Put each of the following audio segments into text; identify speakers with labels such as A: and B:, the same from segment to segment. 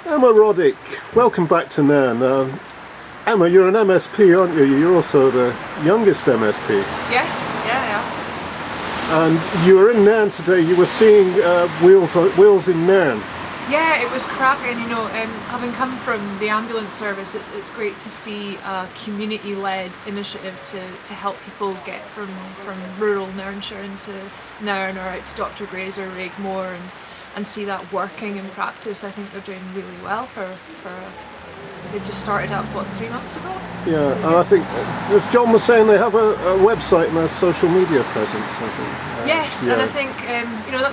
A: Emma Roddick, welcome back to Nairn. Emma, you're an MSP, aren't you? You're also the youngest MSP.
B: Yes, yeah.
A: And you were in Nairn today. You were seeing wheels in Nairn.
B: Yeah, it was cracking. Having come from the ambulance service, it's great to see a community-led initiative to help people get from rural Nairnshire into Nairn or out to Dr. Gray's or Raigmore and see that working in practice. I think they're doing really well they just started up, 3 months ago?
A: Yeah, and I think, as John was saying, they have a website and a social media presence, I think.
B: Yes, yeah. And I think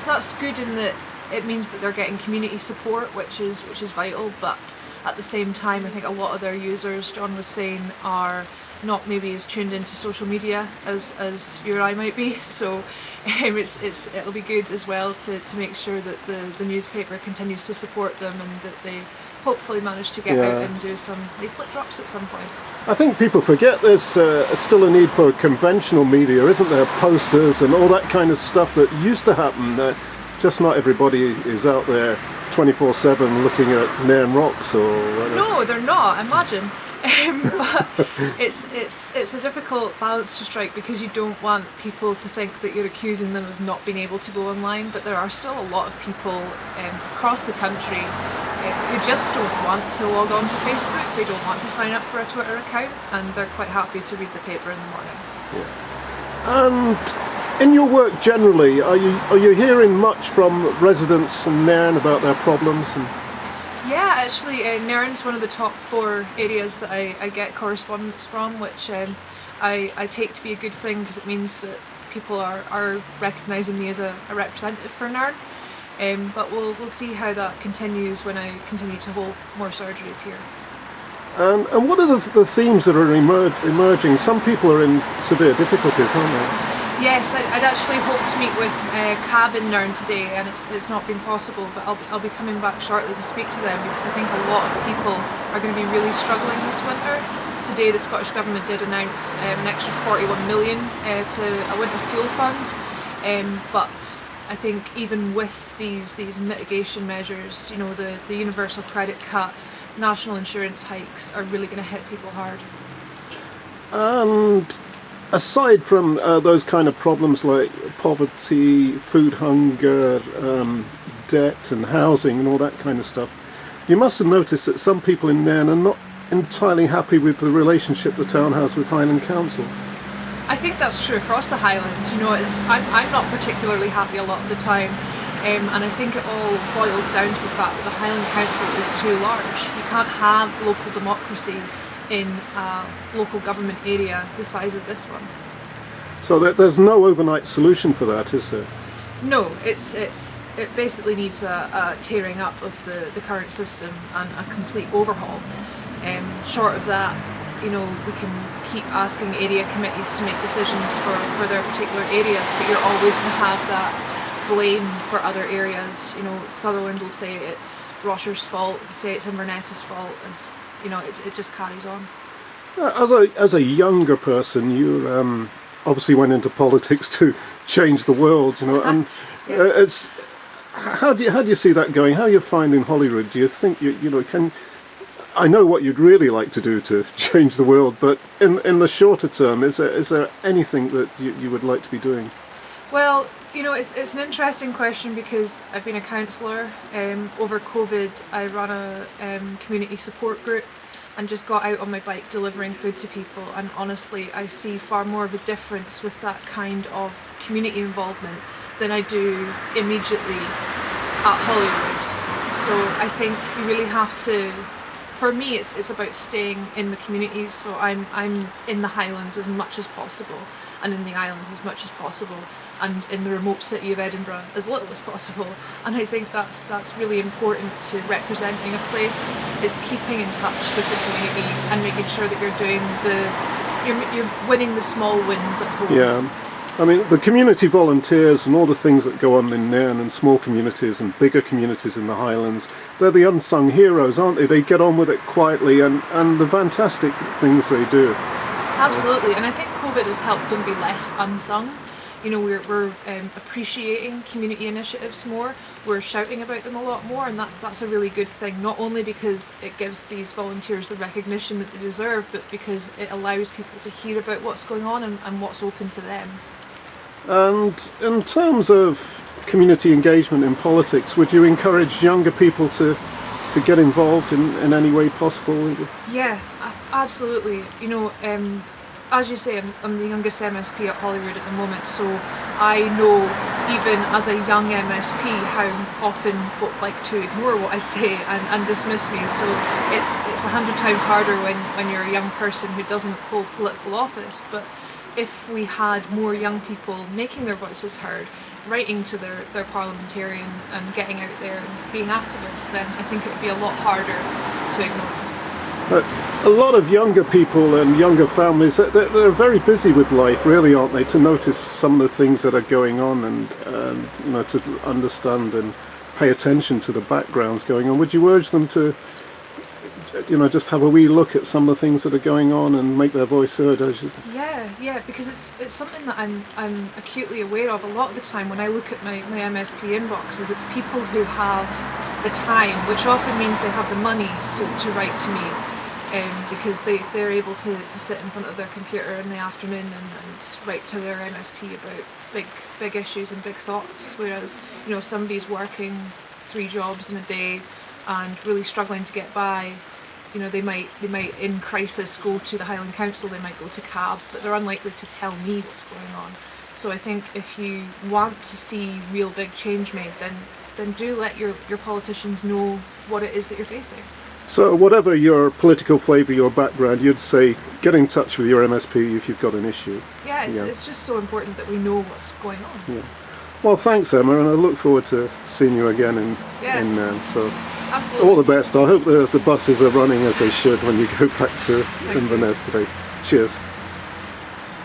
B: that's good in that it means that they're getting community support, which is vital, but at the same time I think a lot of their users, John was saying, are not maybe as tuned into social media as you or I might be, so it'll be good as well to make sure that the newspaper continues to support them and that they hopefully manage to get out and do some leaflet drops at some point.
A: I think people forget there's still a need for conventional media, isn't there? Posters and all that kind of stuff that used to happen. Just not everybody is out there 24/7 looking at Nairn rocks or whatever.
B: No, they're not, imagine. But it's a difficult balance to strike because you don't want people to think that you're accusing them of not being able to go online, but there are still a lot of people across the country who just don't want to log on to Facebook, they don't want to sign up for a Twitter account, and they're quite happy to read the paper in the morning.
A: Yeah. And in your work generally, are you hearing much from residents in Nairn about their problems?
B: Yeah, actually, Nairn's one of the top 4 areas that I get correspondence from, which I take to be a good thing because it means that people are recognising me as a representative for Nairn. But we'll see how that continues when I continue to hold more surgeries here.
A: And what are the themes that are emerging? Some people are in severe difficulties, aren't they?
B: Yes, I'd actually hoped to meet with CAB in Nairn today, and it's not been possible, but I'll be coming back shortly to speak to them because I think a lot of people are going to be really struggling this winter. Today the Scottish Government did announce an extra 41 million to a winter fuel fund, but I think even with these mitigation measures, the universal credit cut, national insurance hikes are really going to hit people hard.
A: And aside from those kind of problems like poverty, food hunger, debt and housing and all that kind of stuff, you must have noticed that some people in Nairn are not entirely happy with the relationship the town has with Highland Council.
B: I think that's true across the Highlands. I'm not particularly happy a lot of the time, and I think it all boils down to the fact that the Highland Council is too large. You can't have local democracy in a local government area the size of this one.
A: So there's no overnight solution for that, is there?
B: No, it basically needs a tearing up of the current system and a complete overhaul. Short of that, we can keep asking area committees to make decisions for their particular areas, but you're always going to have that blame for other areas. Sutherland will say it's Rosher's fault, say it's Inverness's fault, and it just carries on.
A: As a younger person, you obviously went into politics to change the world, and it's how do you see that going? How are you finding Holyrood? Do you think I know what you'd really like to do to change the world, but in the shorter term, is there anything that you would like to be doing?
B: Well, it's an interesting question because I've been a councillor. Over COVID, I ran a community support group and just got out on my bike delivering food to people, and honestly I see far more of a difference with that kind of community involvement than I do immediately at Holyrood. So I think you really have to, for me it's about staying in the communities, so I'm in the Highlands as much as possible and in the islands as much as possible, and in the remote city of Edinburgh as little as possible. And I think that's really important to representing a place, is keeping in touch with the community and making sure that you're winning the small wins at home.
A: Yeah, I mean the community volunteers and all the things that go on in Nairn and small communities and bigger communities in the Highlands, they're the unsung heroes, aren't they? They get on with it quietly and the fantastic things they do.
B: Absolutely, and I think COVID has helped them be less unsung. We're appreciating community initiatives more. we're shouting about them a lot more, and that's a really good thing. Not only because it gives these volunteers the recognition that they deserve, but because it allows people to hear about what's going on and what's open to them.
A: And in terms of community engagement in politics, would you encourage younger people to get involved in any way possible?
B: Yeah, absolutely. You know, as you say, I'm the youngest MSP at Holyrood at the moment, so I know even as a young MSP how often folk like to ignore what I say and dismiss me. So it's 100 times harder when you're a young person who doesn't hold political office. But if we had more young people making their voices heard, writing to their parliamentarians and getting out there and being activists, then I think it would be a lot harder to ignore us.
A: A lot of younger people and younger families, they're very busy with life, really, aren't they, to notice some of the things that are going on and you know, to understand and pay attention to the backgrounds going on. Would you urge them to, you know, just have a wee look at some of the things that are going on and make their voice heard?
B: Yeah, because it's something that I'm acutely aware of a lot of the time when I look at my MSP inboxes. It's people who have the time, which often means they have the money to write to me, because they're able to sit in front of their computer in the afternoon and write to their MSP about big issues and big thoughts. Whereas, you know, if somebody's working 3 jobs in a day and really struggling to get by, you know, they might in crisis go to the Highland Council, they might go to CAB, but they're unlikely to tell me what's going on. So I think if you want to see real big change made, then do let your politicians know what it is that you're facing.
A: So whatever your political flavour, your background, you'd say get in touch with your MSP if you've got an issue.
B: Yeah, it's just so important that we know what's going on.
A: Yeah. Well, thanks, Emma, and I look forward to seeing you again in Nairn. So
B: absolutely.
A: All the best. I hope the buses are running as they should when you go back to Inverness today. Cheers.